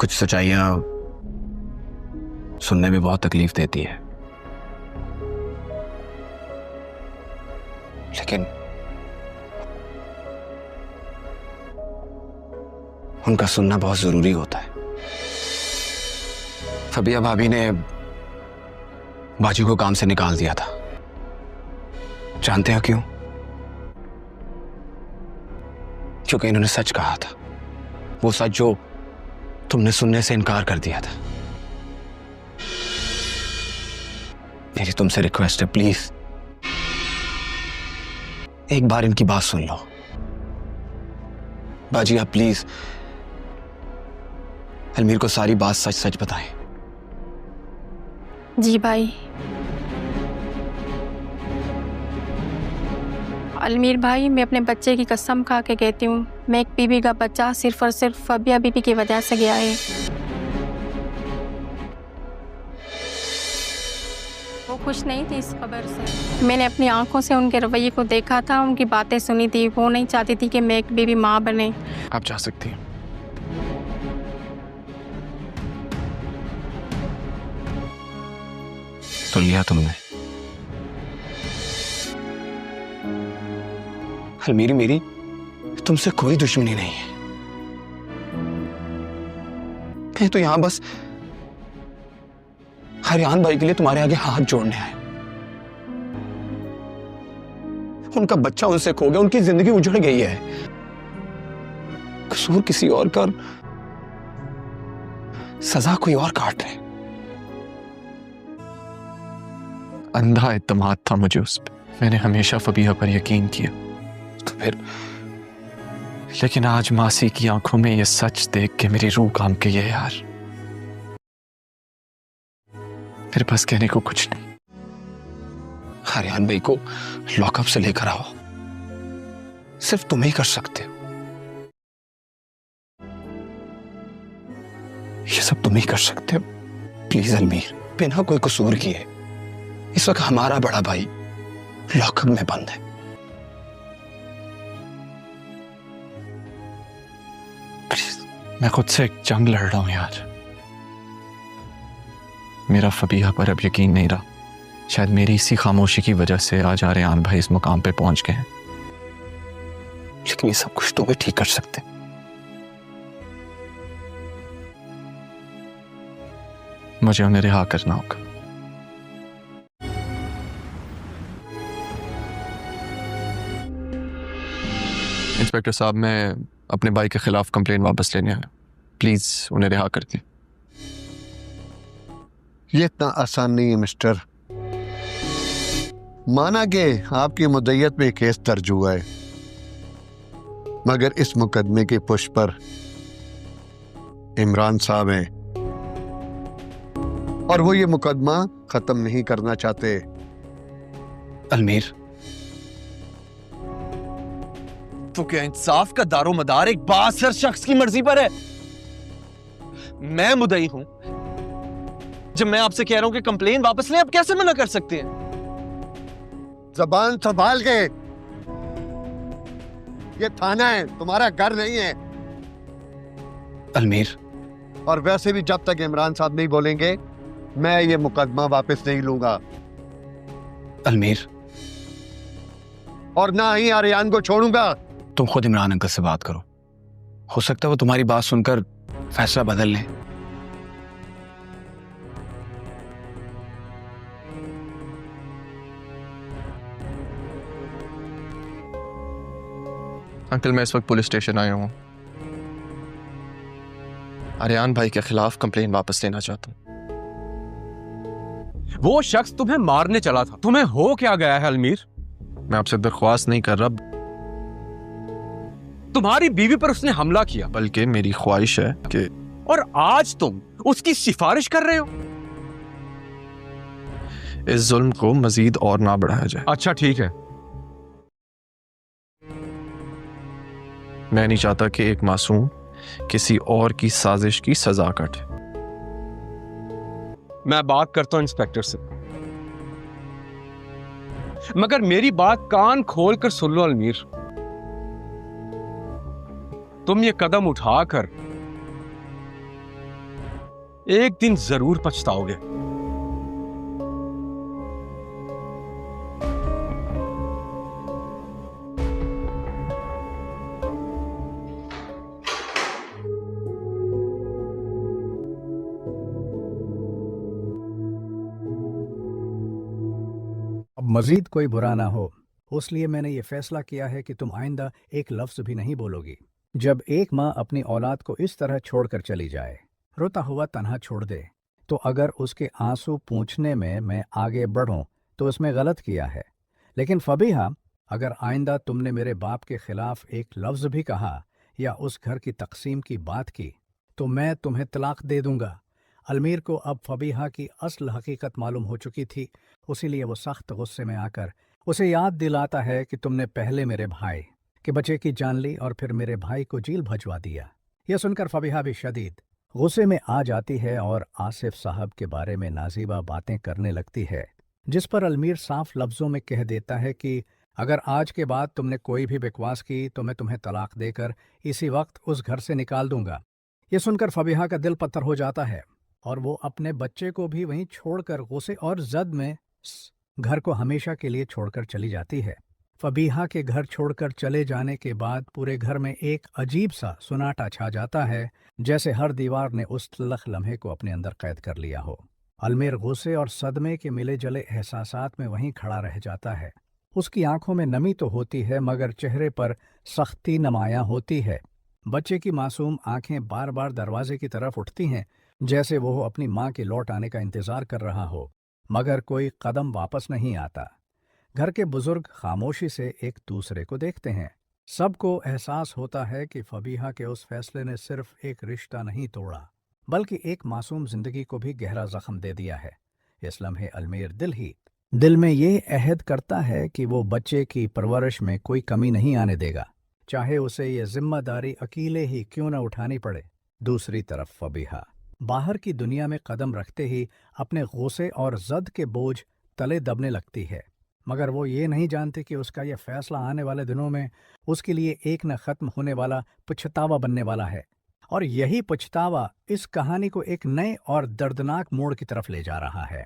کچھ سچائیاں سننے میں بہت تکلیف دیتی ہے، لیکن ان کا سننا بہت ضروری ہوتا ہے۔ فبیہ بھابی نے باجی کو کام سے نکال دیا تھا، جانتے ہو کیوں؟ کیونکہ انہوں نے سچ کہا تھا، وہ سچ جو تم نے سننے سے انکار کر دیا تھا۔ میری تم سے ریکویسٹ ہے، پلیز ایک بار ان کی بات سن لو۔ باجی آپ پلیز المیر کو ساری بات سچ سچ بتائیں۔ جی بھائی، المیر بھائی میں اپنے بچے کی قسم کھا کے کہتی ہوں، میں ایک بی بی کا بچہ صرف اور صرف فبیہ بی بی کی وجہ سے گیا ہے۔ وہ خوش نہیں تھی اس خبر سے، میں نے اپنی آنکھوں سے ان کے رویے کو دیکھا تھا، ان کی باتیں سنی تھی، وہ نہیں چاہتی تھی کہ میں ایک بی بی ماں بنے۔ آپ جا سکتی ہیں۔ سن لیا تم نے؟ المیر میری تم سے کوئی دشمنی نہیں ہے، میں تو یہاں بس حریان بھائی کے لیے تمہارے آگے ہاتھ جوڑنے آئے۔ ان کا بچہ ان سے کھو گیا، ان کی زندگی اجڑ گئی ہے، قصور کسی اور کا، سزا کوئی اور کاٹ رہے۔ اندھا اعتماد تھا مجھے اس پہ، میں نے ہمیشہ فبیہ پر یقین کیا، تو پھر لیکن آج ماسی کی آنکھوں میں یہ سچ دیکھ کے میری روح کام گئی ہے یار۔ میرے پاس کہنے کو کچھ نہیں۔ حریان بھائی کو لاک اپ سے لے کر آؤ، صرف تم ہی کر سکتے ہو، یہ سب تم ہی کر سکتے ہو۔ پلیز المیر، بنا کوئی قصور کیے اس وقت ہمارا بڑا بھائی لاک اپ میں بند ہے، پلیز۔ میں خود سے ایک جنگ لڑ رہا ہوں یار، میرا فبیہ پر اب یقین نہیں رہا، شاید میری اسی خاموشی کی وجہ سے آج آریان بھائی اس مقام پہ پہنچ گئے ہیں، لیکن یہ سب کچھ تم ہی ٹھیک کر سکتے۔ مجھے انہیں رہا کرنا ہوگا۔ انسپیکٹر صاحب، میں اپنے بھائی کے خلاف کمپلین واپس لینے آیا، پلیز انہیں رہا کر دیں۔ یہ اتنا آسان نہیں ہے مسٹر، مانا کہ آپ کی مدعیت میں کیس درج ہوا ہے، مگر اس مقدمے کی پشت پر عمران صاحب ہیں اور وہ یہ مقدمہ ختم نہیں کرنا چاہتے۔ المیر، تو کیا انصاف کا دار و مدار ایک بااثر شخص کی مرضی پر ہے؟ میں مدعی ہوں، جب میں آپ سے کہہ رہا ہوں کہ کمپلین واپس لیں، آپ کیسے منع کر سکتے ہیں؟ زبان سنبھال کے، یہ تھانہ ہے، تمہارا گھر نہیں ہے۔ المیر، اور ویسے بھی جب تک عمران صاحب نہیں بولیں گے میں یہ مقدمہ واپس نہیں لوں گا، المیر، اور نہ ہی آریان کو چھوڑوں گا۔ تم خود عمران انکل سے بات کرو، ہو سکتا ہے وہ تمہاری بات سن کر فیصلہ بدل لیں۔ انکل، میں اس وقت پولیس اسٹیشن آیا ہوں، آریان بھائی کے خلاف کمپلین واپس لینا چاہتا ہوں۔ وہ شخص تمہیں مارنے چلا تھا، تمہیں ہو کیا گیا ہے المیر؟ میں آپ سے درخواست نہیں کر رہا، تمہاری بیوی پر اس نے حملہ کیا، بلکہ میری خواہش ہے کہ اور آج تم اس کی سفارش کر رہے ہو۔ اس ظلم کو مزید اور نہ بڑھایا جائے۔ اچھا ٹھیک ہے، میں نہیں چاہتا کہ ایک معصوم کسی اور کی سازش کی سزا کٹے۔ میں بات کرتا ہوں انسپیکٹر سے، مگر میری بات کان کھول کر سن لو المیر، تم یہ قدم اٹھا کر एक दिन जरूर पछताओगे। अब मजीद कोई बुरा ना हो, इसलिए मैंने ये फैसला किया है कि तुम आइंदा एक लफ्ज़ भी नहीं बोलोगी। जब एक माँ अपनी औलाद को इस तरह छोड़कर चली जाए, रोता हुआ तन्हा छोड़ दे, तो अगर उसके आंसू पूंछने में मैं आगे बढ़ूं तो उसमें गलत किया है। लेकिन फबीहा, अगर आइंदा तुमने मेरे बाप के खिलाफ एक लफ्ज़ भी कहा या उस घर की तकसीम की बात की तो मैं तुम्हें तलाक दे दूंगा। अलमीर को अब फबीहा की असल हकीकत मालूम हो चुकी थी, इसीलिए वो सख्त गुस्से में आकर उसे याद दिलाता है कि तुमने पहले मेरे भाई के बच्चे की जान ली और फिर मेरे भाई को जेल भजवा दिया। यह सुनकर फबीहा भी शदीद गुस्से में आ जाती है और आसिफ साहब के बारे में नाजीबा बातें करने लगती है, जिस पर अलमीर साफ लफ्ज़ों में कह देता है कि अगर आज के बाद तुमने कोई भी बकवास की तो मैं तुम्हें तलाक देकर इसी वक्त उस घर से निकाल दूंगा। यह सुनकर फबीहा का दिल पत्थर हो जाता है और वो अपने बच्चे को भी वहीं छोड़कर गुस्से और जद में घर को हमेशा के लिए छोड़कर चली जाती है। फबीहा के घर छोड़कर चले जाने के बाद पूरे घर में एक अजीब सा सुनाटा छा जाता है, जैसे हर दीवार ने उस तलख लम्हे को अपने अंदर कैद कर लिया हो। अलमीर गुस्से और सदमे के मिले जले एहसासात में वहीं खड़ा रह जाता है। उसकी आंखों में नमी तो होती है मगर चेहरे पर सख्ती नुमायां होती है। बच्चे की मासूम आंखें बार बार दरवाजे की तरफ उठती हैं, जैसे वो अपनी माँ के लौट आने का इंतजार कर रहा हो, मगर कोई कदम वापस नहीं आता। घर के बुजुर्ग खामोशी से एक दूसरे को देखते हैं। सबको एहसास होता है कि फबीहा के उस फैसले ने सिर्फ एक रिश्ता नहीं तोड़ा, बल्कि एक मासूम जिंदगी को भी गहरा जख्म दे दिया है। इस लम्हे अलमीर दिल में ये अहद करता है कि वो बच्चे की परवरिश में कोई कमी नहीं आने देगा, चाहे उसे ये जिम्मेदारी अकेले ही क्यों न उठानी पड़े। दूसरी तरफ फबीहा बाहर की दुनिया में कदम रखते ही अपने गुस्से और जद के बोझ तले दबने लगती है, मगर वो ये नहीं जानती कि उसका यह फैसला आने वाले दिनों में उसके लिए एक न ख़त्म होने वाला पछतावा बनने वाला है, और यही पछतावा इस कहानी को एक नए और दर्दनाक मोड़ की तरफ ले जा रहा है।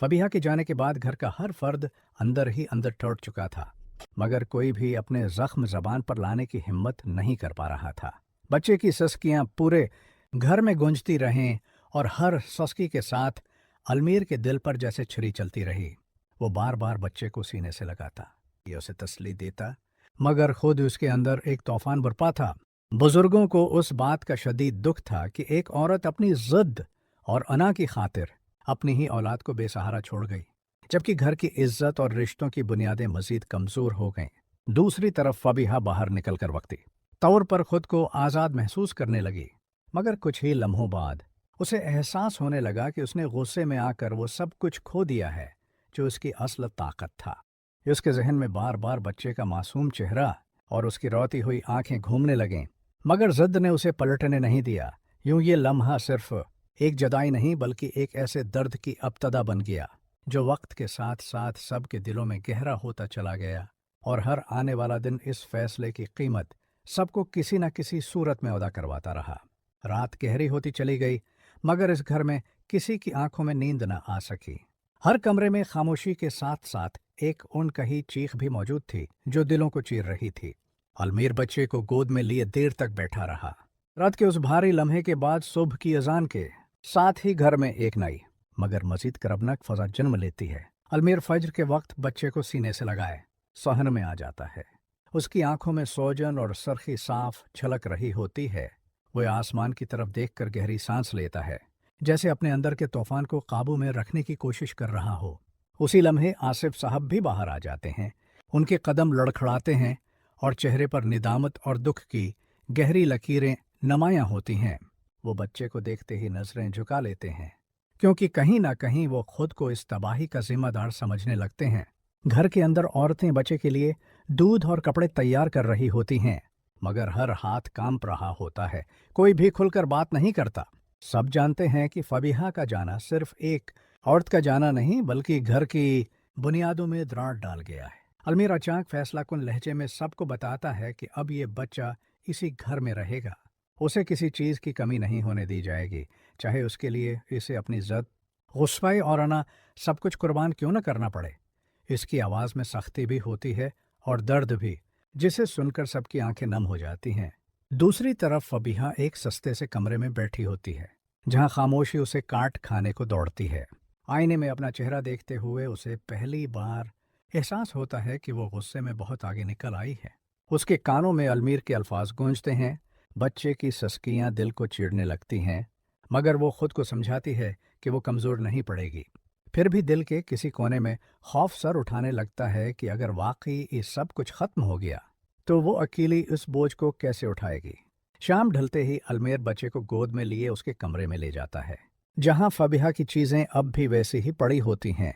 फबीहा के जाने के बाद घर का हर फर्द अंदर ही अंदर टूट चुका था, मगर कोई भी अपने जख्म जबान पर लाने की हिम्मत नहीं कर पा रहा था। बच्चे की सस्कियां पूरे घर में गूंजती रहें और हर सस्की के साथ अलमीर के दिल पर जैसे छुरी चलती रही। वो बार बार बच्चे को सीने से लगाता, ये उसे तसल्ली देता, मगर खुद उसके अंदर एक तूफान बरपा था। बुजुर्गों को उस बात का शदीद दुख था कि एक औरत अपनी जिद और अना की खातिर अपनी ही औलाद को बेसहारा छोड़ गई, जबकि घर की इज्जत और रिश्तों की बुनियादें मजीद कमजोर हो गईं। दूसरी तरफ फबीहा बाहर निकलकर वक्ती तौर पर खुद को आज़ाद महसूस करने लगी, मगर कुछ ही लम्हों बाद उसे एहसास होने लगा कि उसने गुस्से में आकर वो सब कुछ खो दिया है जो उसकी असल ताकत था। उसके जहन में बार बार बच्चे का मासूम चेहरा और उसकी रोती हुई आंखें घूमने लगें, मगर ज़िद ने उसे पलटने नहीं दिया। यूं ये लम्हा सिर्फ एक जदाई नहीं बल्कि एक ऐसे दर्द की अब्तदा बन गया जो वक्त के साथ साथ सबके दिलों में गहरा होता चला गया, और हर आने वाला दिन इस फैसले की कीमत सबको किसी न किसी सूरत में अदा करवाता रहा। रात गहरी होती चली गई, मगर इस घर में किसी की आंखों में नींद न आ सकी। हर कमरे में खामोशी के साथ साथ एक उनकही चीख भी मौजूद थी जो दिलों को चीर रही थी। अलमीर बच्चे को गोद में लिए देर तक बैठा रहा। रात के उस भारी लम्हे के बाद सुबह की अजान के साथ ही घर में एक नई मगर मजीद करबनाक फजा जन्म लेती है। अलमीर फज्र के वक्त बच्चे को सीने से लगाए सहन में आ जाता है। उसकी आंखों में सोजन और सरखी साफ झलक रही होती है। वह आसमान की तरफ देखकर गहरी सांस लेता है, जैसे अपने अंदर के तूफान को काबू में रखने की कोशिश कर रहा हो। उसी लम्हे आसिफ साहब भी बाहर आ जाते हैं। उनके कदम लड़खड़ाते हैं और चेहरे पर निदामत और दुख की गहरी लकीरें नुमायां होती हैं। वो बच्चे को देखते ही नजरें झुका लेते हैं, क्योंकि कहीं ना कहीं वो खुद को इस तबाही का जिम्मेदार समझने लगते हैं। घर के अंदर औरतें बच्चे के लिए दूध और कपड़े तैयार कर रही होती हैं, मगर हर हाथ कांप रहा होता है। कोई भी खुलकर बात नहीं करता। सब जानते हैं कि फबीहा का जाना सिर्फ एक औरत का जाना नहीं बल्कि घर की बुनियादों में दरार डाल गया है। अलमीर अचानक फैसला कुन लहजे में सबको बताता है कि अब ये बच्चा इसी घर में रहेगा। उसे किसी चीज़ की कमी नहीं होने दी जाएगी, चाहे उसके लिए इसे अपनी ज़द, गुस्सा और अना सब कुछ कुर्बान क्यों न करना पड़े। इसकी आवाज़ में सख्ती भी होती है और दर्द भी, जिसे सुनकर सबकी आंखें नम हो जाती हैं। दूसरी तरफ फबीहा एक सस्ते से कमरे में बैठी होती है, जहां खामोशी उसे काट खाने को दौड़ती है। आईने में अपना चेहरा देखते हुए उसे पहली बार एहसास होता है कि वो गुस्से में बहुत आगे निकल आई है। उसके कानों में अलमीर के अल्फाज गूंजते हैं। बच्चे की सस्कियां दिल को चीरने लगती हैं, मगर वो खुद को समझाती है कि वो कमज़ोर नहीं पड़ेगी। फिर भी दिल के किसी कोने में खौफ सर उठाने लगता है कि अगर वाकई ये सब कुछ खत्म हो गया तो वो अकेली इस बोझ को कैसे उठाएगी। शाम ढलते ही अलमेर बच्चे को गोद में लिए उसके कमरे में ले जाता है, जहां फबीहा की चीज़ें अब भी वैसी ही पड़ी होती हैं।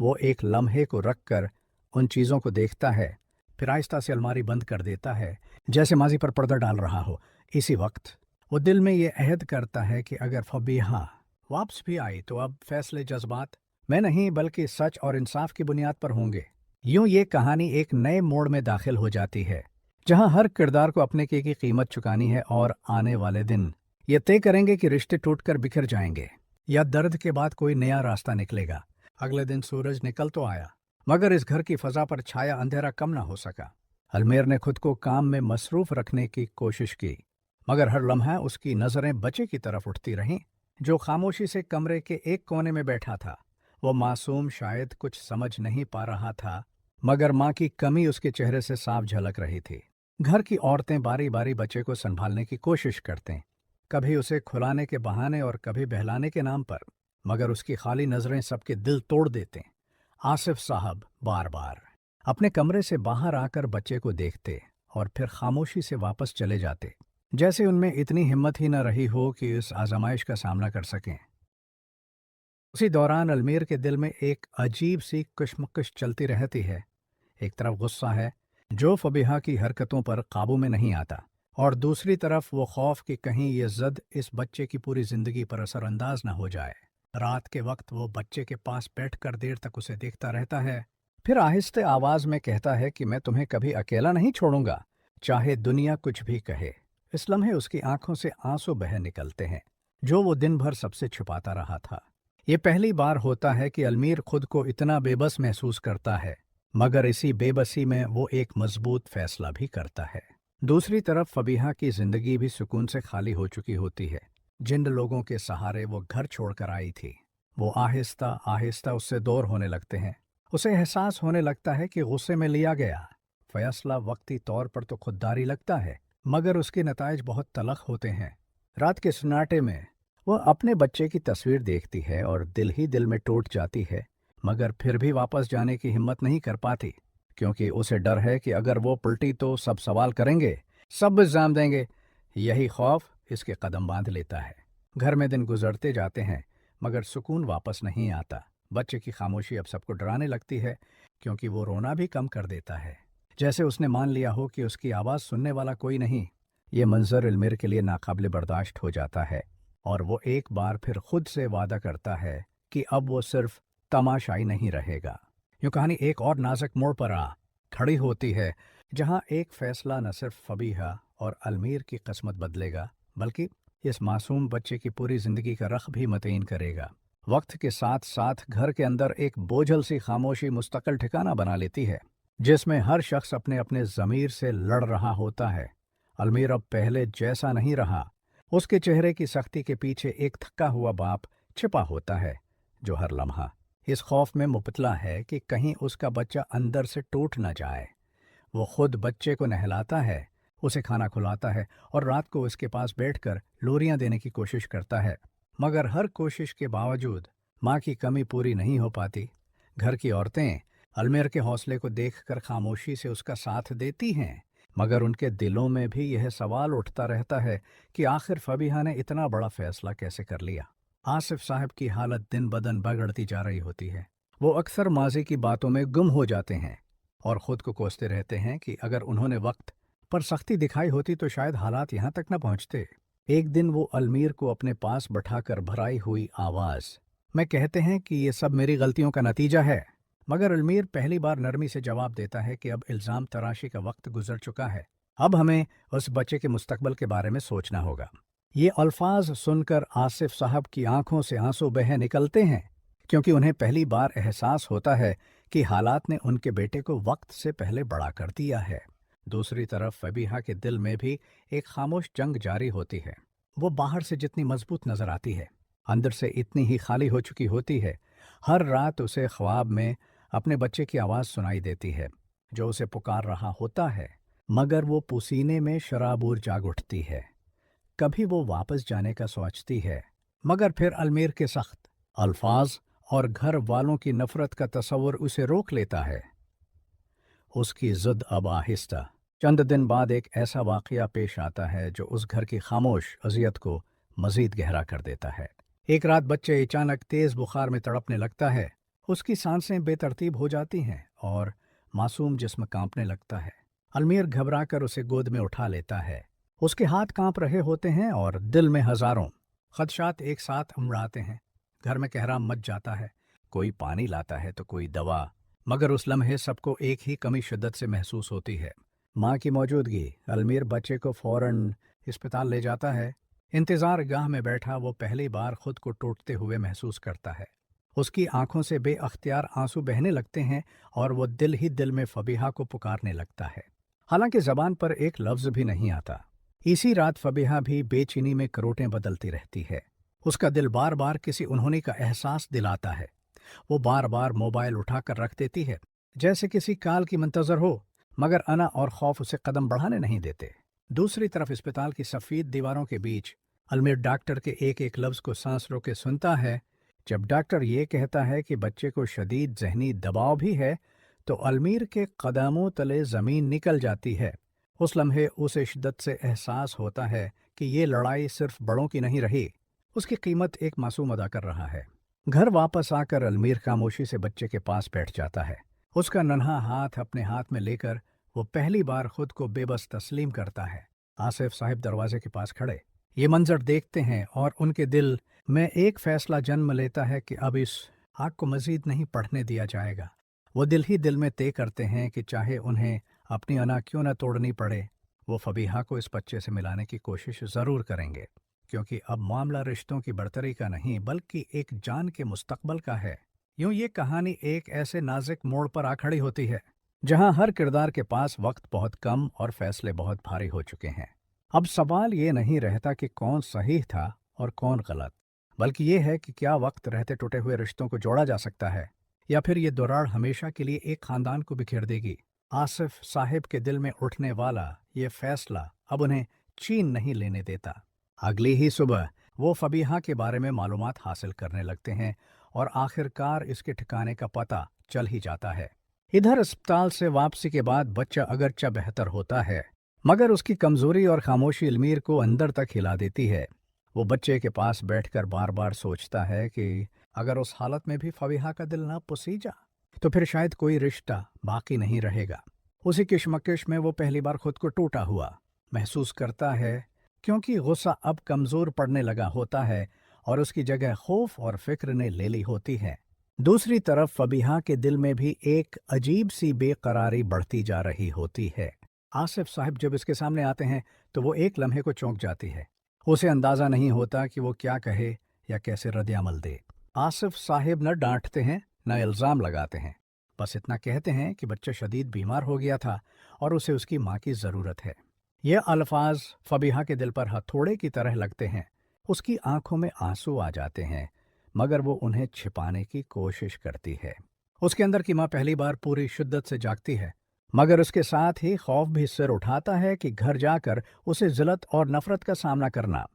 वो एक लम्हे को रखकर उन चीज़ों को देखता है, फिर आहिस्ता से अलमारी बंद कर देता है, जैसे माजी पर पर्दा डाल रहा हो। इसी वक्त वो दिल में ये अहद करता है कि अगर फबीहा वापस भी आई तो अब फैसले जज्बात में नहीं बल्कि सच और इंसाफ की बुनियाद पर होंगे। यूं ये कहानी एक नए मोड़ में दाखिल हो जाती है, जहां हर किरदार को अपने की कीमत चुकानी है और आने वाले दिन ये तय करेंगे कि रिश्ते टूटकर बिखर जाएंगे या दर्द के बाद कोई नया रास्ता निकलेगा। अगले दिन सूरज निकल तो आया, मगर इस घर की फजा पर छाया अंधेरा कम न हो सका। अलमेर ने खुद को काम में मसरूफ रखने की कोशिश की, मगर हर लम्हा उसकी नज़रें बच्चे की तरफ उठती रहीं, जो खामोशी से कमरे के एक कोने में बैठा था। वो मासूम शायद कुछ समझ नहीं पा रहा था, मगर माँ की कमी उसके चेहरे से साफ झलक रही थी। घर की औरतें बारी बारी बच्चे को संभालने की कोशिश करते, कभी उसे खुलाने के बहाने और कभी बहलाने के नाम पर, मगर उसकी खाली नज़रें सबके दिल तोड़ देते। आसिफ साहब बार बार अपने कमरे से बाहर आकर बच्चे को देखते और फिर खामोशी से वापस चले जाते, जैसे उनमें इतनी हिम्मत ही न रही हो कि इस आजमाइश का सामना कर सकें। उसी दौरान अलमीर के दिल में एक अजीब सी कश्मकश चलती रहती है। एक तरफ गुस्सा है जो फबीहा की हरकतों पर काबू में नहीं आता, और दूसरी तरफ वो खौफ कि कहीं ये ज़द इस बच्चे की पूरी ज़िंदगी पर असरअंदाज न हो जाए। रात के वक्त वो बच्चे के पास बैठकर देर तक उसे देखता रहता है, फिर आहिस्ते आवाज़ में कहता है कि मैं तुम्हें कभी अकेला नहीं छोड़ूंगा, चाहे दुनिया कुछ भी कहे। इस लम्हे उसकी आंखों से आंसू बह निकलते हैं, जो वो दिन भर सबसे छुपाता रहा था। ये पहली बार होता है कि अलमीर खुद को इतना बेबस महसूस करता है, मगर इसी बेबसी में वो एक मजबूत फैसला भी करता है। दूसरी तरफ फबीहा की जिंदगी भी सुकून से खाली हो चुकी होती है। जिन लोगों के सहारे वो घर छोड़कर आई थी, वो आहिस्ता आहिस्ता उससे दूर होने लगते हैं। उसे एहसास होने लगता है कि गुस्से में लिया गया फैसला वक्ती तौर पर तो खुददारी लगता है, मगर उसके नताइज बहुत तलख होते हैं। रात के सन्नाटे में वह अपने बच्चे की तस्वीर देखती है और दिल ही दिल में टूट जाती है, मगर फिर भी वापस जाने की हिम्मत नहीं कर पाती, क्योंकि उसे डर है कि अगर वो पलटी तो सब सवाल करेंगे, सब इल्जाम देंगे। यही खौफ इसके कदम बांध लेता है। घर में दिन गुजरते जाते हैं, मगर सुकून वापस नहीं आता। बच्चे की खामोशी अब सबको डराने लगती है, क्योंकि वो रोना भी कम कर देता है, जैसे उसने मान लिया हो कि उसकी आवाज़ सुनने वाला कोई नहीं। ये मंजर अलमीर के लिए नाकाबिले बर्दाश्त हो जाता है, और वो एक बार फिर खुद से वादा करता है कि अब वो सिर्फ तमाशाई नहीं रहेगा। यूँ कहानी एक और नाजुक मोड़ पर आ खड़ी होती है, जहाँ एक फैसला न सिर्फ फबीहा और अलमीर की किस्मत बदलेगा, बल्कि इस मासूम बच्चे की पूरी ज़िंदगी का रख भी मतईन करेगा। वक्त के साथ साथ घर के अंदर एक बोझल सी खामोशी मुस्तकिल ठिकाना बना लेती है, जिसमें हर शख्स अपने अपने ज़मीर से लड़ रहा होता है। अलमीर अब पहले जैसा नहीं रहा। उसके चेहरे की सख्ती के पीछे एक थका हुआ बाप छिपा होता है, जो हर लम्हा इस खौफ में मुबतला है कि कहीं उसका बच्चा अंदर से टूट न जाए। वो खुद बच्चे को नहलाता है, उसे खाना खिलाता है और रात को उसके पास बैठकर लोरियां देने की कोशिश करता है, मगर हर कोशिश के बावजूद माँ की कमी पूरी नहीं हो पाती। घर की औरतें अलमीर के हौसले को देखकर खामोशी से उसका साथ देती हैं, मगर उनके दिलों में भी यह सवाल उठता रहता है कि आखिर फबीहा ने इतना बड़ा फैसला कैसे कर लिया। आसिफ साहब की हालत दिन बदन बिगड़ती जा रही होती है। वो अक्सर माजी की बातों में गुम हो जाते हैं और खुद को कोसते रहते हैं कि अगर उन्होंने वक्त पर सख्ती दिखाई होती तो शायद हालात यहाँ तक न पहुँचते। एक दिन वो अलमीर को अपने पास बैठाकर भराई हुई आवाज़ में कहते हैं कि ये सब मेरी गलतियों का नतीजा है, मगर अलमीर पहली बार नरमी से जवाब देता है कि अब इल्ज़ाम तराशी का वक्त गुजर चुका है। अब हमें उस बच्चे के मुस्तकबल के बारे में सोचना होगा। ये अल्फाज सुनकर आसिफ साहब की आंखों से आंसू बह निकलते हैं, क्योंकि उन्हें पहली बार एहसास होता है कि हालात ने उनके बेटे को वक्त से पहले बड़ा कर दिया है। दूसरी तरफ फबीहा के दिल में भी एक खामोश जंग जारी होती है। वो बाहर से जितनी मजबूत नजर आती है, अंदर से इतनी ही खाली हो चुकी होती है। हर रात उसे ख्वाब में अपने बच्चे की आवाज़ सुनाई देती है जो उसे पुकार रहा होता है, मगर वो पसीने में शराबूर जाग उठती है। कभी वो वापस जाने का सोचती है, मगर फिर अलमीर के सख्त अल्फाज और घर वालों की नफरत का तस्वुर उसे रोक लेता है। उसकी जिद अब आहिस्ता। चंद दिन बाद एक ऐसा वाक़या पेश आता है जो उस घर की खामोश अजियत को मज़ीद गहरा कर देता है। एक रात बच्चे अचानक तेज़ बुखार में तड़पने लगता है। उसकी सांसें बेतरतीब हो जाती हैं और मासूम जिस्म कांपने लगता है। अलमीर घबराकर उसे गोद में उठा लेता है। उसके हाथ कांप रहे होते हैं और दिल में हजारों खदशात एक साथ उमड़ाते हैं। घर में कहराम मच जाता है। कोई पानी लाता है तो कोई दवा, मगर उस लम्हे सबको एक ही कमी शिद्दत से महसूस होती है, माँ की मौजूदगी। अलमीर बच्चे को फौरन अस्पताल ले जाता है। इंतज़ार गाह में बैठा वो पहली बार खुद को टूटते हुए महसूस करता है। उसकी आंखों से बेअख्तियार आंसू बहने लगते हैं और वो दिल ही दिल में फबीहा को पुकारने लगता है, हालांकि ज़बान पर एक लफ्ज़ भी नहीं आता। इसी रात फबीहा भी बेचैनी में करोटें बदलती रहती है। उसका दिल बार बार किसी उन्होंने का एहसास दिलाता है। वो बार बार मोबाइल उठाकर रख देती है, जैसे किसी काल की मंतज़र हो, मगर अना और खौफ उसे कदम बढ़ाने नहीं देते। दूसरी तरफ अस्पताल की सफ़ेद दीवारों के बीच अलमीर डॉक्टर के एक एक लफ्ज़ को सांस रोके सुनता है। जब डॉक्टर ये कहता है कि बच्चे को शदीद जहनी दबाव भी है, तो अलमीर के कदमों तले ज़मीन निकल जाती है। उस लम्हे उसे शिद्दत से एहसास होता है कि ये लड़ाई सिर्फ बड़ों की नहीं रही, उसकी कीमत एक मासूम अदा कर रहा है। घर वापस आकर अलमीर खामोशी से बच्चे के पास बैठ जाता है। उसका नन्हा हाथ अपने हाथ में लेकर वो पहली बार खुद को बेबस तस्लीम करता है। आसिफ साहब दरवाजे के पास खड़े ये मंजर देखते हैं और उनके दिल में एक फैसला जन्म लेता है कि अब इस आग को मजीद नहीं पढ़ने दिया जाएगा। वो दिल ही दिल में तय करते हैं कि चाहे उन्हें अपनी अना क्यों न तोड़नी पड़े, वो फबीहा को इस बच्चे से मिलाने की कोशिश ज़रूर करेंगे, क्योंकि अब मामला रिश्तों की बढ़तरी का नहीं बल्कि एक जान के मुस्तकबल का है। यूं ये कहानी एक ऐसे नाजुक मोड़ पर आ खड़ी होती है जहां हर किरदार के पास वक्त बहुत कम और फैसले बहुत भारी हो चुके हैं। अब सवाल ये नहीं रहता कि कौन सही था और कौन गलत, बल्कि ये है कि क्या वक्त रहते टूटे हुए रिश्तों को जोड़ा जा सकता है, या फिर ये दरार हमेशा के लिए एक खानदान को बिखेर देगी। आसिफ साहिब के दिल में उठने वाला ये फैसला अब उन्हें चीन नहीं लेने देता। अगली ही सुबह वो फबीहा के बारे में मालूमात हासिल करने लगते हैं और आखिरकार इसके ठिकाने का पता चल ही जाता है। इधर अस्पताल से वापसी के बाद बच्चा अगरचा बेहतर होता है, मगर उसकी कमजोरी और खामोशी अलमीर को अंदर तक हिला देती है। वो बच्चे के पास बैठकर बार बार सोचता है कि अगर उस हालत में भी फबीहा का दिल ना पुसीजा तो फिर शायद कोई रिश्ता बाकी नहीं रहेगा। उसी किशमकश में वो पहली बार खुद को टूटा हुआ महसूस करता है, क्योंकि गुस्सा अब कमज़ोर पड़ने लगा होता है और उसकी जगह खौफ और फिक्र ने ले ली होती है। दूसरी तरफ फबीहा के दिल में भी एक अजीब सी बेकरारी बढ़ती जा रही होती है। आसिफ साहब जब इसके सामने आते हैं तो वो एक लम्हे को चौंक जाती है। उसे अंदाज़ा नहीं होता कि वो क्या कहे या कैसे रद्द-ए-अमल दे। आसिफ साहब न डांटते हैं न इल्ज़ाम लगाते हैं, बस इतना कहते हैं कि बच्चा शदीद बीमार हो गया था और उसे उसकी माँ की ज़रूरत है। यह अल्फाज फबीहा के दिल पर हथौड़े की तरह लगते हैं। उसकी आंखों में आंसू आ जाते हैं, मगर वो उन्हें छिपाने की कोशिश करती है। उसके अंदर की माँ पहली बार पूरी शिद्दत से जागती है, मगर उसके साथ ही खौफ भी सिर उठाता है कि घर जाकर उसे ज़िल्लत और नफरत का सामना करना।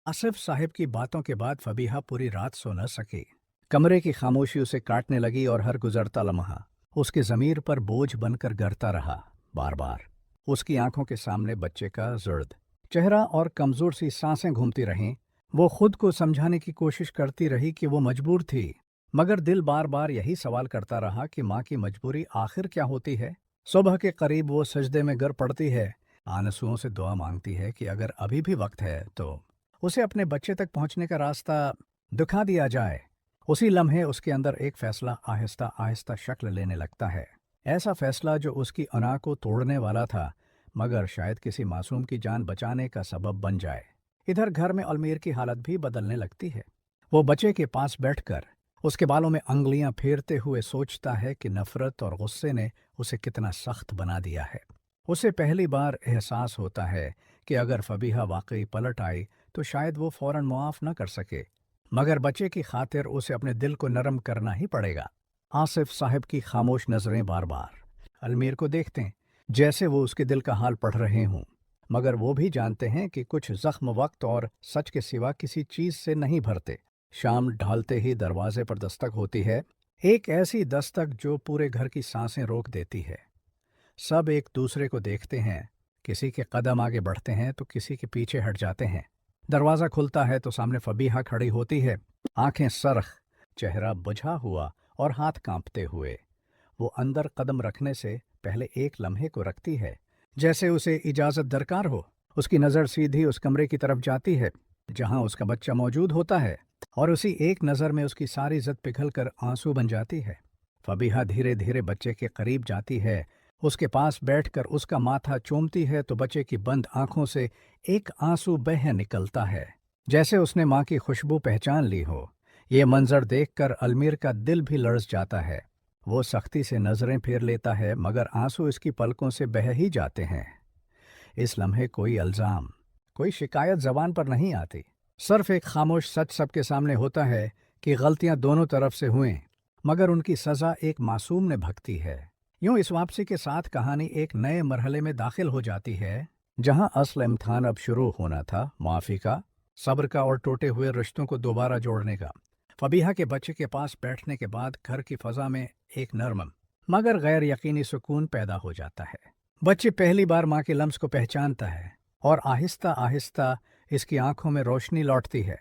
आसिफ साहिब की बातों के बाद फबीहा पूरी रात सो न सकी। कमरे की खामोशी उसे काटने लगी और हर गुजरता लम्हा उसके ज़मीर पर बोझ बनकर गिरता रहा। बार बार उसकी आंखों के सामने बच्चे का ज़र्द चेहरा और कमज़ोर सी सांसें घूमती रहीं। वो खुद को समझाने की कोशिश करती रही कि वो मजबूर थी, मगर दिल बार बार यही सवाल करता रहा कि माँ की मजबूरी आखिर क्या होती है। सुबह के करीब वो सजदे में गिर पड़ती है, आंसुओं से दुआ मांगती है कि अगर अभी भी वक्त है तो उसे अपने बच्चे तक पहुंचने का रास्ता दिखा दिया जाए। उसी लम्हे उसके अंदर एक फैसला आहिस्ता आहिस्ता शक्ल लेने लगता है, ऐसा फैसला जो उसकी अना को तोड़ने वाला था, मगर शायद किसी मासूम की जान बचाने का सबब बन जाए। इधर घर में अलमीर की हालत भी बदलने लगती है। वो बच्चे के पास बैठकर उसके बालों में अंगुलियां फेरते हुए सोचता है कि नफरत और गुस्से ने उसे कितना सख्त बना दिया है। उसे पहली बार एहसास होता है कि अगर फबीहा वाकई पलट आई तो शायद वो फौरन मुआफ न कर सके, मगर बच्चे की खातिर उसे अपने दिल को नरम करना ही पड़ेगा। आसिफ साहब की खामोश नजरें बार बार अलमीर को देखते हैं, जैसे वो उसके दिल का हाल पढ़ रहे हों, मगर वो भी जानते हैं कि कुछ जख्म वक्त और सच के सिवा किसी चीज से नहीं भरते। शाम ढलते ही दरवाजे पर दस्तक होती है, एक ऐसी दस्तक जो पूरे घर की सांसें रोक देती है। सब एक दूसरे को देखते हैं, किसी के कदम आगे बढ़ते हैं तो किसी के पीछे हट जाते हैं। दरवाज़ा खुलता है तो सामने फबीहा खड़ी होती है, आंखें सरख, चेहरा बुझा हुआ और हाथ कांपते हुए। वो अंदर कदम रखने से पहले एक लम्हे को रखती है, जैसे उसे इजाज़त दरकार हो। उसकी नज़र सीधी उस कमरे की तरफ जाती है जहां उसका बच्चा मौजूद होता है, और उसी एक नज़र में उसकी सारी इज़्ज़त पिघलकर आंसू बन जाती है। फबीहा धीरे धीरे बच्चे के करीब जाती है, उसके पास बैठकर उसका माथा चूमती है तो बच्चे की बंद आंखों से एक आंसू बह निकलता है, जैसे उसने माँ की खुशबू पहचान ली हो। ये मंजर देखकर अलमीर का दिल भी लर्ज जाता है। वो सख्ती से नज़रें फेर लेता है, मगर आंसू इसकी पलकों से बह ही जाते हैं। इस लम्हे कोई इल्ज़ाम, कोई शिकायत ज़बान पर नहीं आती, सिर्फ एक खामोश सच सबके सामने होता है कि गलतियां दोनों तरफ से हुई, मगर उनकी सज़ा एक मासूम ने भुगती है। यूं इस वापसी के साथ कहानी एक नए मरहले में दाखिल हो जाती है, जहां असल इम्तिहान अब शुरू होना था, माफ़ी का, सब्र का और टूटे हुए रिश्तों को दोबारा जोड़ने का। फबीहा के बच्चे के पास बैठने के बाद घर की फ़ज़ा में एक नरम मगर गैर यकीनी सुकून पैदा हो जाता है। बच्चे पहली बार माँ के लम्स को पहचानता है और आहिस्ता आहिस्ता इसकी आंखों में रोशनी लौटती है।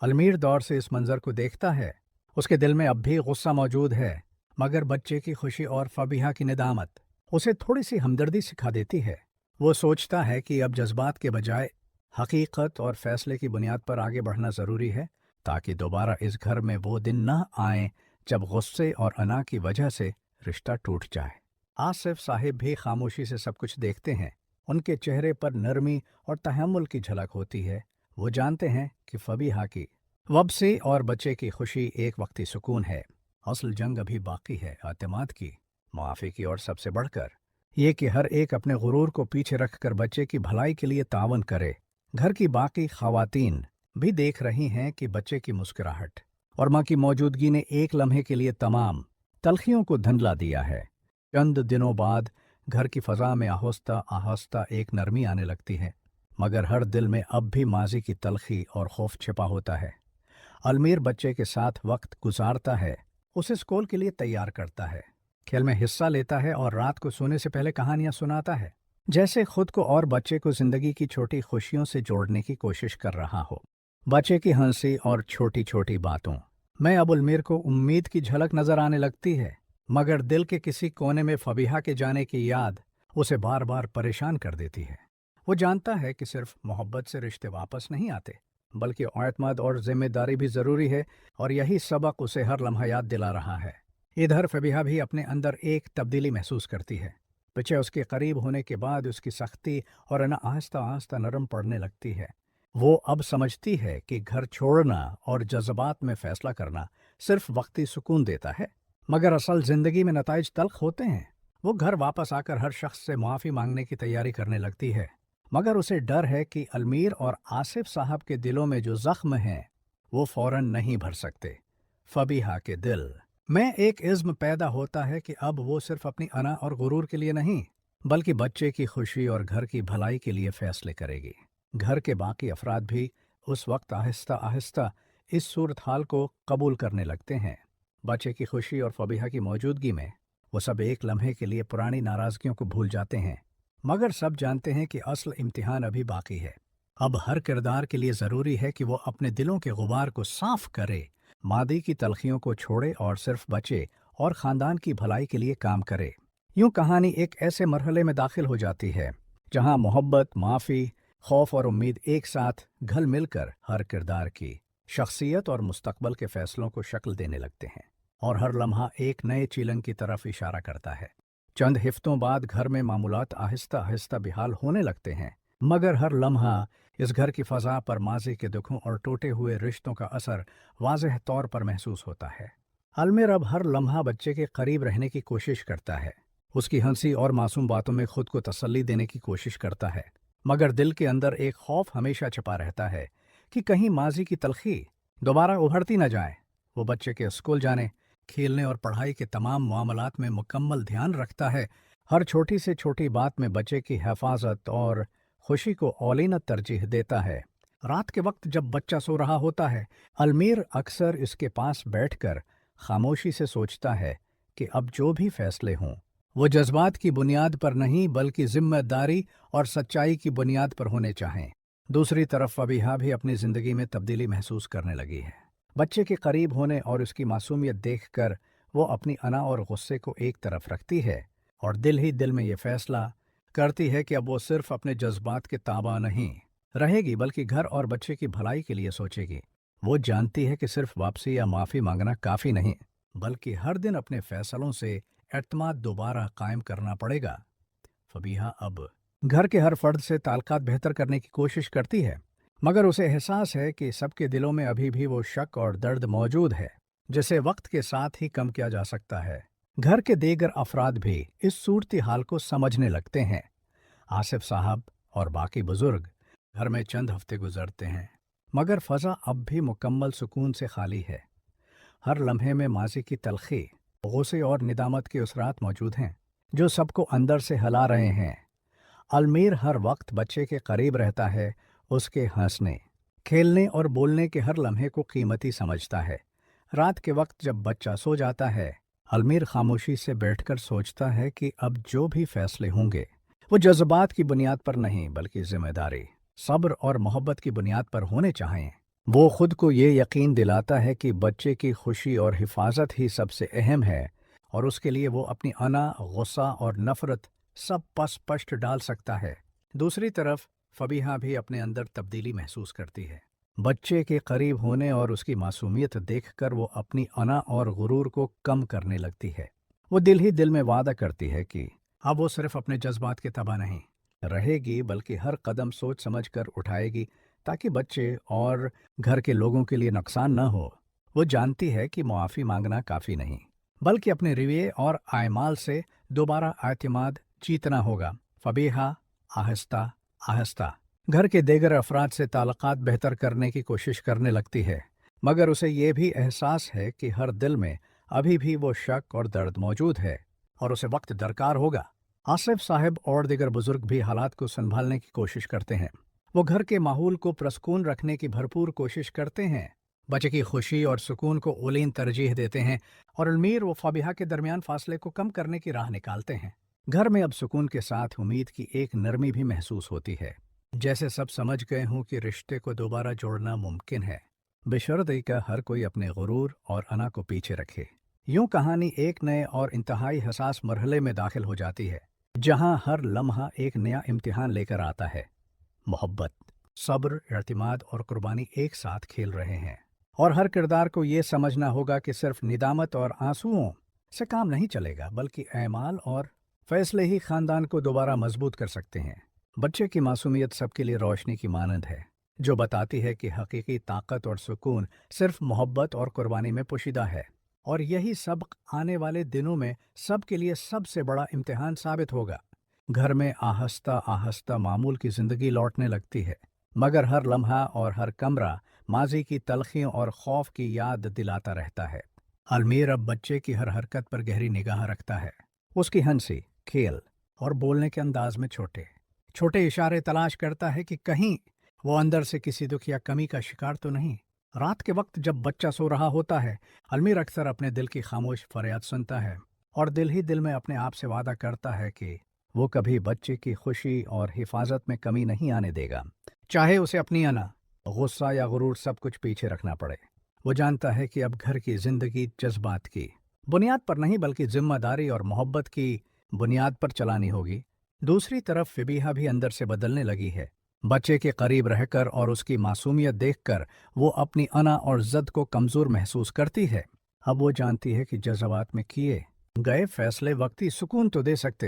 अलमीर दौर से इस मंजर को देखता है, उसके दिल में अब भी गुस्सा मौजूद है, मगर बच्चे की खुशी और फबीहा की निदामत उसे थोड़ी सी हमदर्दी सिखा देती है। वो सोचता है कि अब जज्बात के बजाय हकीकत और फैसले की बुनियाद पर आगे बढ़ना ज़रूरी है, ताकि दोबारा इस घर में वो दिन न आए जब गुस्से और अना की वजह से रिश्ता टूट जाए। आसिफ साहिब भी खामोशी से सब कुछ देखते हैं, उनके चेहरे पर नरमी और तहम्मुल की झलक होती है। वो जानते हैं कि फबीहा की वापसी और बच्चे की खुशी एक वक्ती सुकून है, असल जंग अभी बाकी है एतमाद की, मुआफ़ी की, और सबसे बढ़कर ये कि हर एक अपने गुरूर को पीछे रखकर बच्चे की भलाई के लिए तावन करे। घर की बाकी ख़वातीन भी देख रही हैं कि बच्चे की मुस्कुराहट और माँ की मौजूदगी ने एक लम्हे के लिए तमाम तलखियों को धंधला दिया है। चंद दिनों बाद घर की फ़ज़ा में आहिस्ता आहिस्ता एक नरमी आने लगती है, मगर हर दिल में अब भी माजी की तलखी और खौफ छिपा होता है। अलमीर बच्चे के साथ वक्त गुजारता है, उसे स्कूल के लिए तैयार करता है, खेल में हिस्सा लेता है और रात को सोने से पहले कहानियां सुनाता है, जैसे खुद को और बच्चे को जिंदगी की छोटी खुशियों से जोड़ने की कोशिश कर रहा हो। बच्चे की हंसी और छोटी छोटी बातों में अब अलमीर को उम्मीद की झलक नजर आने लगती है, मगर दिल के किसी कोने में फबीहा के जाने की याद उसे बार बार परेशान कर देती है। वो जानता है कि सिर्फ मोहब्बत से रिश्ते वापस नहीं आते, बल्कि एतमाद और जिम्मेदारी भी ज़रूरी है, और यही सबक उसे हर लम्हा याद दिला रहा है। इधर फबीहा भी अपने अंदर एक तब्दीली महसूस करती है। बच्चे उसके करीब होने के बाद उसकी सख्ती और आहिस्ता आहिस्ता नरम पड़ने लगती है। वो अब समझती है कि घर छोड़ना और जज्बात में फ़ैसला करना सिर्फ वक्ती सुकून देता है, मगर असल ज़िंदगी में नताइज तल्ख होते हैं। वो घर वापस आकर हर शख्स से मुआफ़ी मांगने की तैयारी करने लगती है, मगर उसे डर है कि अलमीर और आसिफ साहब के दिलों में जो ज़ख्म हैं वो फ़ौरन नहीं भर सकते। फबीहा के दिल में एक इज़्म पैदा होता है कि अब वो सिर्फ अपनी अना और गुरूर के लिए नहीं, बल्कि बच्चे की खुशी और घर की भलाई के लिए फ़ैसले करेगी। घर के बाकी अफराद भी उस वक्त आहिस्ता आहिस्ता इस सूरत हाल को कबूल करने लगते हैं। बच्चे की खुशी और फबीहा की मौजूदगी में वो सब एक लम्हे के लिए पुरानी नाराज़गियों को भूल जाते हैं, मगर सब जानते हैं कि असल इम्तिहान अभी बाकी है। अब हर किरदार के लिए ज़रूरी है कि वो अपने दिलों के गुबार को साफ करे, मादी की तलखियों को छोड़े और सिर्फ बच्चे और ख़ानदान की भलाई के लिए काम करे। यूं कहानी एक ऐसे मरहले में दाखिल हो जाती है जहां मोहब्बत, माफ़ी, खौफ और उम्मीद एक साथ घुल मिलकर हर किरदार की शख्सियत और मुस्तकबल के फ़ैसलों को शक्ल देने लगते हैं, और हर लम्हा एक नए चीलन की तरफ इशारा करता है। चंद हफ्तों बाद घर में मामूलात आहिस्ता आहिस्ता बेहाल होने लगते हैं, मगर हर लम्हा इस घर की फ़ज़ा पर माजी के दुखों और टूटे हुए रिश्तों का असर वाज़ेह तौर पर महसूस होता है। अलमीर अब हर लम्हा बच्चे के करीब रहने की कोशिश करता है, उसकी हंसी और मासूम बातों में खुद को तसल्ली देने की कोशिश करता है, मगर दिल के अंदर एक खौफ हमेशा छिपा रहता है कि कहीं माजी की तलखी दोबारा उभरती न जाए। वो बच्चे के स्कूल जाने, खेलने और पढ़ाई के तमाम मामलात में मुकम्मल ध्यान रखता है। हर छोटी से छोटी बात में बच्चे की हिफाजत और खुशी को औलीना तरजीह देता है। रात के वक्त जब बच्चा सो रहा होता है, अलमीर अक्सर इसके पास बैठकर खामोशी से सोचता है कि अब जो भी फैसले हों वो जज्बात की बुनियाद पर नहीं बल्कि जिम्मेदारी और सच्चाई की बुनियाद पर होने चाहें। दूसरी तरफ फबीहा भी अपनी ज़िंदगी में तब्दीली महसूस करने लगी है। बच्चे के करीब होने और उसकी मासूमियत देखकर वो अपनी अना और गुस्से को एक तरफ रखती है और दिल ही दिल में ये फैसला करती है कि अब वो सिर्फ अपने जज्बात के ताबा नहीं रहेगी बल्कि घर और बच्चे की भलाई के लिए सोचेगी। वो जानती है कि सिर्फ वापसी या माफ़ी मांगना काफ़ी नहीं बल्कि हर दिन अपने फैसलों से एतमाद दोबारा कायम करना पड़ेगा। फबीहा अब घर के हर फर्द से ताल्लुकात बेहतर करने की कोशिश करती है, मगर उसे एहसास है कि सबके दिलों में अभी भी वो शक और दर्द मौजूद है जिसे वक्त के साथ ही कम किया जा सकता है। घर के दीगर अफराद भी इस सूरती हाल को समझने लगते हैं। आसिफ साहब और बाकी बुजुर्ग घर में चंद हफ्ते गुजरते हैं, मगर फ़ज़ा अब भी मुकम्मल सुकून से खाली है। हर लम्हे में माजी की तलखी, गुस्से और निदामत के असरात मौजूद हैं जो सबको अंदर से हिला रहे हैं। अलमीर हर वक्त बच्चे के करीब रहता है, उसके हंसने, खेलने और बोलने के हर लम्हे को कीमती समझता है। रात के वक्त जब बच्चा सो जाता है, अलमीर खामोशी से बैठकर सोचता है कि अब जो भी फैसले होंगे वो जज्बात की बुनियाद पर नहीं बल्कि जिम्मेदारी, सब्र और मोहब्बत की बुनियाद पर होने चाहिए। वो खुद को ये यकीन दिलाता है कि बच्चे की खुशी और हिफाजत ही सबसे अहम है और उसके लिए वो अपनी अना, गुस्सा और नफरत सब पस-पश्त डाल सकता है। दूसरी तरफ फबीहा भी अपने अंदर तब्दीली महसूस करती है। बच्चे के करीब होने और उसकी मासूमियत देखकर वो अपनी अना और गुरूर को कम करने लगती है। वो दिल ही दिल में वादा करती है कि अब वो सिर्फ अपने जज्बात के तबा नहीं रहेगी बल्कि हर कदम सोच समझ कर उठाएगी ताकि बच्चे और घर के लोगों के लिए नुकसान न हो। वो जानती है कि मुआफ़ी मांगना काफ़ी नहीं बल्कि अपने रवैये और आयमाल से दोबारा एतमाद जीतना होगा। फबीहा आहिस्ता आहिस्ता घर के दीगर अफराद से ताल्लुकात बेहतर करने की कोशिश करने लगती है, मगर उसे ये भी एहसास है कि हर दिल में अभी भी वो शक और दर्द मौजूद है और उसे वक्त दरकार होगा। आसिफ साहब और दीगर बुजुर्ग भी हालात को संभालने की कोशिश करते हैं। वो घर के माहौल को पुरस्कून रखने की भरपूर कोशिश करते हैं, बच्चे की खुशी और सुकून को औलीन तरजीह देते हैं और अलमीर व फबीहा के दरमियान फासले को कम करने की राह निकालते हैं। घर में अब सुकून के साथ उम्मीद की एक नरमी भी महसूस होती है, जैसे सब समझ गए हों कि रिश्ते को दोबारा जोड़ना मुमकिन है, बशर्ते कि हर कोई अपने गुरूर और अना को पीछे रखे। यूं कहानी एक नए और इंतहाई हसास मरहले में दाखिल हो जाती है, जहां हर लम्हा एक नया इम्तिहान लेकर आता है। मोहब्बत, सब्र, एतमाद और कुर्बानी एक साथ खेल रहे हैं और हर किरदार को ये समझना होगा कि सिर्फ निदामत और आंसुओं से काम नहीं चलेगा बल्कि ऐमाल और फैसले ही खानदान को दोबारा मजबूत कर सकते हैं। बच्चे की मासूमियत सबके लिए रोशनी की मानंद है जो बताती है कि हकीकी ताकत और सुकून सिर्फ मोहब्बत और कुर्बानी में पोशीदा है और यही सबक आने वाले दिनों में सबके लिए सबसे बड़ा इम्तिहान साबित होगा। घर में आहिस्ता आहिस्ता मामूल की जिंदगी लौटने लगती है, मगर हर लम्हा और हर कमरा माजी की तलखियों और खौफ की याद दिलाता रहता है। अलमीर अब बच्चे की हर हरकत पर गहरी निगाह रखता है। उसकी हंसी, खेल और बोलने के अंदाज में छोटे छोटे इशारे तलाश करता है कि कहीं वो अंदर से किसी दुख या कमी का शिकार तो नहीं। रात के वक्त जब बच्चा सो रहा होता है, अलमीर अक्सर अपने दिल की खामोश फरियाद सुनता है और दिल ही दिल में अपने आप से वादा करता है कि वो कभी बच्चे की खुशी और हिफाजत में कमी नहीं आने देगा, चाहे उसे अपनी अना, गुस्सा या गुरूर सब कुछ पीछे रखना पड़े। वो जानता है कि अब घर की जिंदगी जज्बात की बुनियाद पर नहीं बल्कि जिम्मेदारी और मोहब्बत की बुनियाद पर चलानी होगी। दूसरी तरफ फबीहा भी अंदर से बदलने लगी है। बच्चे के करीब रहकर और उसकी मासूमियत देखकर वो अपनी अना और ज़द को कमज़ोर महसूस करती है। अब वो जानती है कि जज्बात में किए गए फैसले वक्ती सुकून तो दे सकते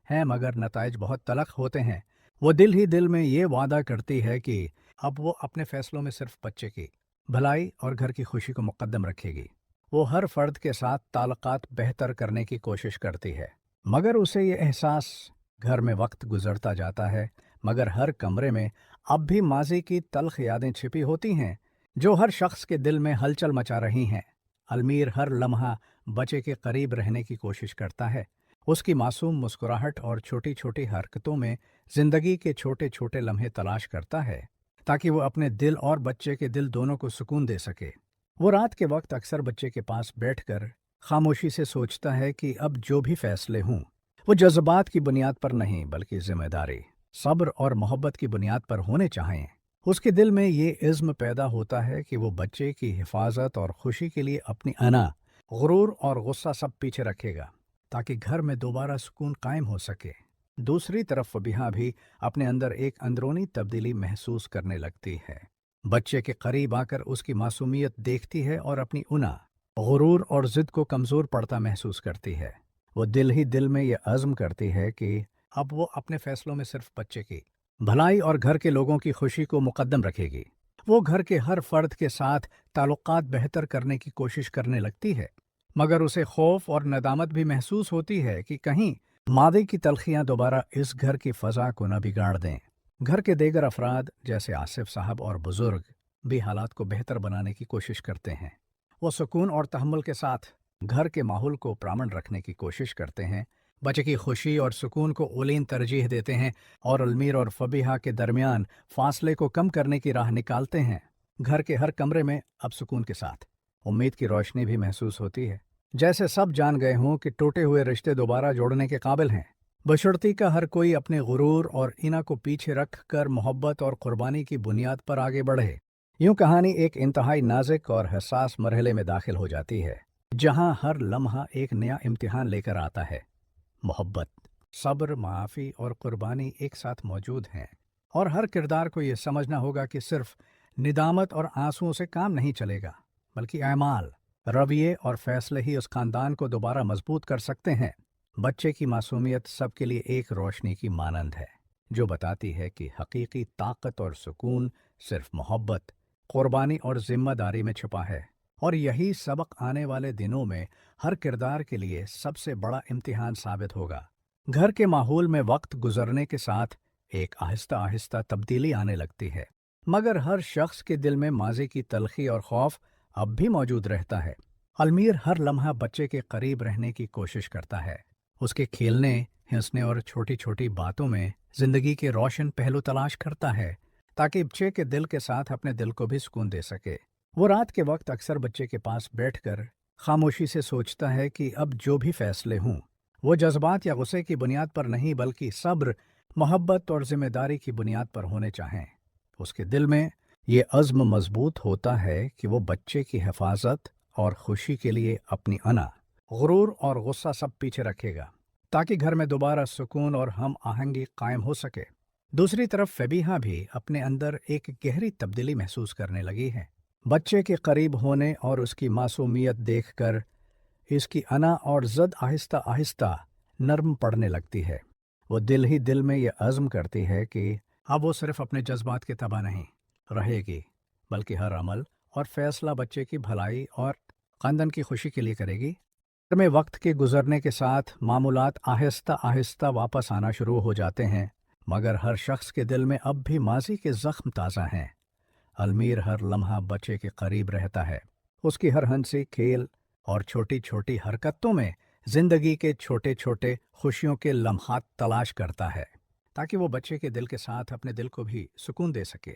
हैं, मगर नताइज बहुत तलख होते हैं। वो दिल ही दिल में ये वादा करती है कि अब वो अपने फैसलों में सिर्फ बच्चे की भलाई और घर की खुशी को मुकद्दम रखेगी। वो हर फर्द के साथ ताल्लुकात बेहतर करने की कोशिश करती है, मगर उसे ये एहसास घर में वक्त गुजरता जाता है, मगर हर कमरे में अब भी माजी की तल्ख यादें छिपी होती हैं जो हर शख्स के दिल में हलचल मचा रही हैं। अलमीर हर लम्हा बच्चे के करीब रहने की कोशिश करता है, उसकी मासूम मुस्कुराहट और छोटी छोटी हरकतों में जिंदगी के छोटे छोटे लम्हे तलाश करता है ताकि वो अपने दिल और बच्चे के दिल दोनों को सुकून दे सके। वो रात के वक्त अक्सर बच्चे के पास बैठकर खामोशी से सोचता है कि अब जो भी फैसले हों वो जज्बात की बुनियाद पर नहीं बल्कि जिम्मेदारी, सब्र और मोहब्बत की बुनियाद पर होने चाहिए। उसके दिल में ये इज़्म पैदा होता है कि वो बच्चे की हिफाजत और खुशी के लिए अपनी अना, गुरूर और गुस्सा सब पीछे रखेगा ताकि घर में दोबारा सुकून कायम हो सके। दूसरी तरफ फबीहा भी अपने अंदर एक अंदरूनी तब्दीली महसूस करने लगती है। बच्चे के करीब आकर उसकी मासूमियत देखती है और अपनी उना, गुरूर और ज़िद को कमज़ोर पड़ता महसूस करती है। वो दिल ही दिल में ये अज़्म करती है कि अब वो अपने फैसलों में सिर्फ बच्चे की भलाई और घर के लोगों की खुशी को मुकद्दम रखेगी। वो घर के हर फर्द के साथ ताल्लुकात बेहतर करने की कोशिश करने लगती है, मगर उसे खौफ और नदामत भी महसूस होती है कि कहीं मादी की तलखियां दोबारा इस घर की फ़ज़ा को न बिगाड़ दें। घर के दीगर अफराद जैसे आसिफ साहब और बुजुर्ग भी हालात को बेहतर बनाने की कोशिश करते हैं। वो सुकून और तहम्मुल के साथ घर के माहौल को प्रामाण रखने की कोशिश करते हैं, बच्चे की खुशी और सुकून को औलीन तरजीह देते हैं और अलमीर और फबीहा के दरमियान फासले को कम करने की राह निकालते हैं। घर के हर कमरे में अब सुकून के साथ उम्मीद की रोशनी भी महसूस होती है, जैसे सब जान गए हों कि टूटे हुए रिश्ते दोबारा जोड़ने के काबिल हैं। बशर्ती का हर कोई अपने गुरूर और इना को पीछे रख कर मोहब्बत और कुर्बानी की बुनियाद पर आगे बढ़े। यूं कहानी एक इंतहाई नाजुक और हसास मरहले में दाखिल हो जाती है, जहां हर लम्हा एक नया इम्तिहान लेकर आता है। मोहब्बत, सब्र, माफ़ी और कुर्बानी एक साथ मौजूद हैं, और हर किरदार को ये समझना होगा कि सिर्फ निदामत और आंसुओं से काम नहीं चलेगा, बल्कि अमाल, रवैये और फैसले ही उस खानदान को दोबारा मजबूत कर सकते हैं। बच्चे की मासूमियत सबके लिए एक रोशनी की मानंद है जो बताती है कि हकीकी ताकत और सुकून सिर्फ मोहब्बत, कुर्बानी और जिम्मेदारी में छुपा है, और यही सबक आने वाले दिनों में हर किरदार के लिए सबसे बड़ा इम्तिहान साबित होगा। घर के माहौल में वक्त गुजरने के साथ एक आहिस्ता आहिस्ता तब्दीली आने लगती है, मगर हर शख्स के दिल में माजी की तलखी और खौफ अब भी मौजूद रहता है। अलमीर हर लम्हा बच्चे के करीब रहने की कोशिश करता है, उसके खेलने, हंसने और छोटी छोटी बातों में जिंदगी के रोशन पहलू तलाश करता है ताकि बच्चे के दिल के साथ अपने दिल को भी सुकून दे सके। वो रात के वक्त अक्सर बच्चे के पास बैठकर खामोशी से सोचता है कि अब जो भी फैसले हों वो जज्बात या गुस्से की बुनियाद पर नहीं बल्कि सब्र, मोहब्बत और जिम्मेदारी की बुनियाद पर होने चाहें। उसके दिल में ये अज़्म मजबूत होता है कि वो बच्चे की हिफाजत और खुशी के लिए अपनी अना, गुरूर और गुस्सा सब पीछे रखेगा ताकि घर में दोबारा सुकून और हम आहंगी कायम हो सके। दूसरी तरफ फबीहा भी अपने अंदर एक गहरी तब्दीली महसूस करने लगी है। बच्चे के करीब होने और उसकी मासूमियत देखकर इसकी अना और ज़द आहिस्ता आहिस्ता नरम पड़ने लगती है। वो दिल ही दिल में ये अज़्म करती है कि अब वो सिर्फ अपने जज्बात के तबा नहीं रहेगी, बल्कि हर अमल और फैसला बच्चे की भलाई और ख़ानदान की खुशी के लिए करेगी। घर में वक्त के गुजरने के साथ मामूलात आहिस्ता आहिस्ता वापस आना शुरू हो जाते हैं, मगर हर शख्स के दिल में अब भी माजी के ज़ख्म ताज़ा हैं। अलमीर हर लम्हा बच्चे के करीब रहता है, उसकी हर हंसी, खेल और छोटी छोटी हरकतों में जिंदगी के छोटे छोटे खुशियों के लम्हात तलाश करता है ताकि वो बच्चे के दिल के साथ अपने दिल को भी सुकून दे सके।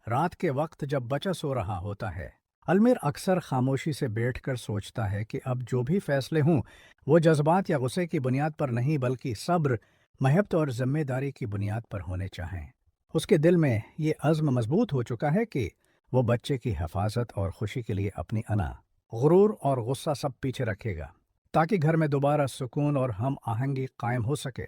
रात के वक्त जब बच्चा सो रहा होता है, अलमीर अक्सर खामोशी से बैठकर सोचता है कि अब जो भी फैसले हों वो जज्बात या गुस्से की बुनियाद पर नहीं बल्कि सब्र, महब्बत और जिम्मेदारी की बुनियाद पर होने चाहें। उसके दिल में ये अज़्म मजबूत हो चुका है कि वो बच्चे की हिफाजत और खुशी के लिए अपनी अना, गुरूर और गुस्सा सब पीछे रखेगा ताकि घर में दोबारा सुकून और हम आहंगी कायम हो सके।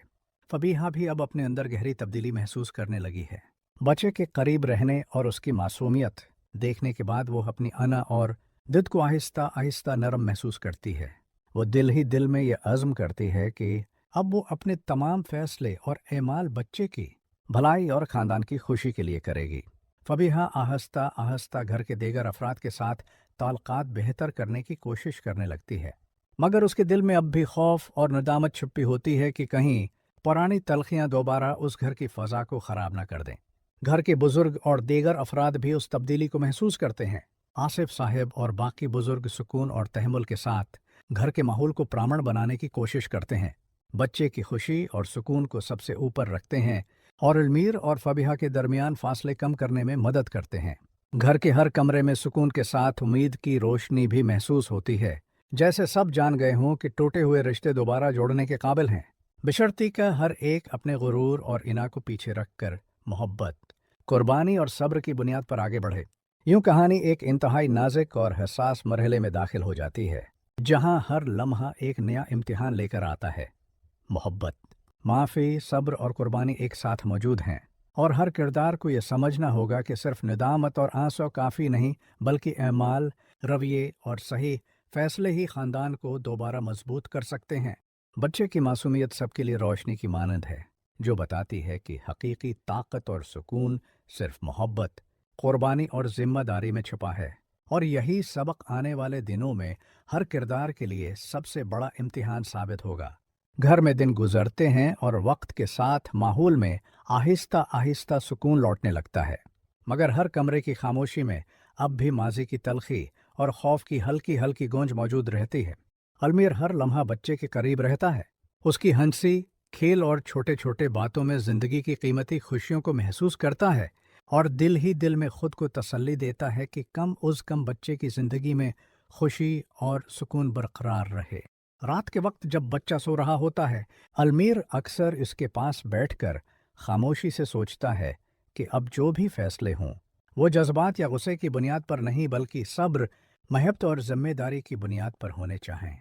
फबीहा भी अब अपने अंदर गहरी तब्दीली महसूस करने लगी है। बच्चे के करीब रहने और उसकी मासूमियत देखने के बाद वो अपनी अना और दिल को आहिस्ता आहिस्ता नरम महसूस करती है। वो दिल ही दिल में ये अज़्म करती है कि अब वो अपने तमाम फैसले और एमाल बच्चे की भलाई और ख़ानदान की खुशी के लिए करेगी। फबीहा आहिस्ता आहिस्ता घर के दीगर अफराद के साथ ताल्लुकात बेहतर करने की कोशिश करने लगती है, मगर उसके दिल में अब भी खौफ और नदामत छुपी होती है कि कहीं पुरानी तलखियां दोबारा उस घर की फ़ज़ा को ख़राब न कर दें। घर के बुज़ुर्ग और दीगर अफराद भी उस तब्दीली को महसूस करते हैं। आसिफ साहब और बाकी बुज़ुर्ग सुकून और तहम्मुल के साथ घर के माहौल को प्रामाण बनाने की कोशिश करते हैं, बच्चे की खुशी और सुकून को सबसे ऊपर रखते हैं और अलमीर और फबीहा के दरमियान फासले कम करने में मदद करते हैं। घर के हर कमरे में सुकून के साथ उम्मीद की रोशनी भी महसूस होती है, जैसे सब जान गए हों कि टूटे हुए रिश्ते दोबारा जोड़ने के काबिल हैं, बशर्ती का हर एक अपने गुरूर और इना को पीछे रखकर मोहब्बत, कुर्बानी और सब्र की बुनियाद पर आगे बढ़े। यूं कहानी एक इंतहाई नाजुक और हसास मरहले में दाखिल हो जाती है, जहां हर लम्हा एक नया इम्तिहान लेकर आता है। मोहब्बत, माफ़ी, सब्र और कुर्बानी एक साथ मौजूद हैं, और हर किरदार को यह समझना होगा कि सिर्फ निदामत और आंसू काफ़ी नहीं, बल्कि एमाल, रवैये और सही फैसले ही ख़ानदान को दोबारा मजबूत कर सकते हैं। बच्चे की मासूमियत सबके लिए रोशनी की मानंद है, जो बताती है कि हकीकी ताकत और सुकून सिर्फ मोहब्बत, कुर्बानी और ज़िम्मेदारी में छुपा है, और यही सबक आने वाले दिनों में हर किरदार के लिए सबसे बड़ा इम्तिहान साबित होगा। घर में दिन गुजरते हैं और वक्त के साथ माहौल में आहिस्ता आहिस्ता सुकून लौटने लगता है, मगर हर कमरे की खामोशी में अब भी माजी की तलखी और खौफ की हल्की हल्की गूंज मौजूद रहती है। अलमीर हर लम्हा बच्चे के करीब रहता है, उसकी हंसी, खेल और छोटे छोटे बातों में ज़िंदगी की कीमती खुशियों को महसूस करता है, और दिल ही दिल में खुद को तसल्ली देता है कि कम उज़ कम बच्चे की ज़िंदगी में खुशी और सुकून बरकरार रहे। रात के वक्त जब बच्चा सो रहा होता है, अलमीर अक्सर इसके पास बैठकर खामोशी से सोचता है कि अब जो भी फैसले हों वो जज्बात या गुस्से की बुनियाद पर नहीं, बल्कि सब्र, महबत और जिम्मेदारी की बुनियाद पर होने चाहें।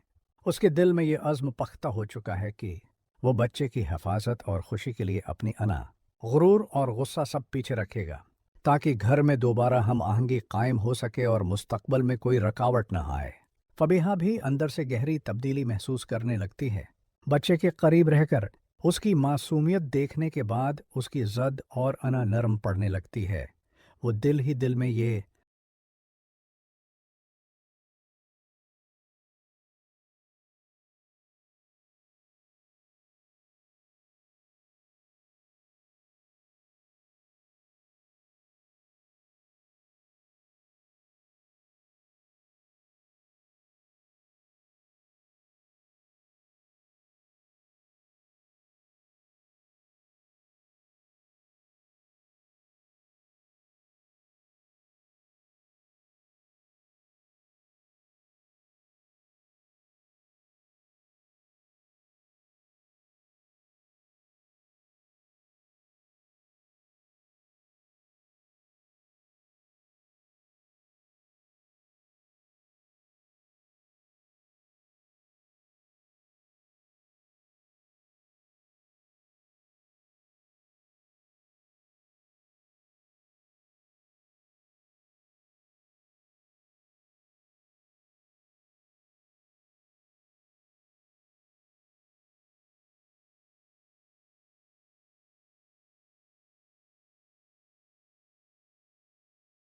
उसके दिल में ये अज़्म पख्ता हो चुका है कि वो बच्चे की हिफाजत और खुशी के लिए अपनी अना, गुरूर और गुस्सा सब पीछे रखेगा, ताकि घर में दोबारा हम आहंगी कायम हो सके और मुस्तकबल में कोई रुकावट न आए। फबीहा भी अंदर से गहरी तब्दीली महसूस करने लगती है। बच्चे के करीब रहकर उसकी मासूमियत देखने के बाद उसकी ज़द और अना नरम पड़ने लगती है। वो दिल ही दिल में ये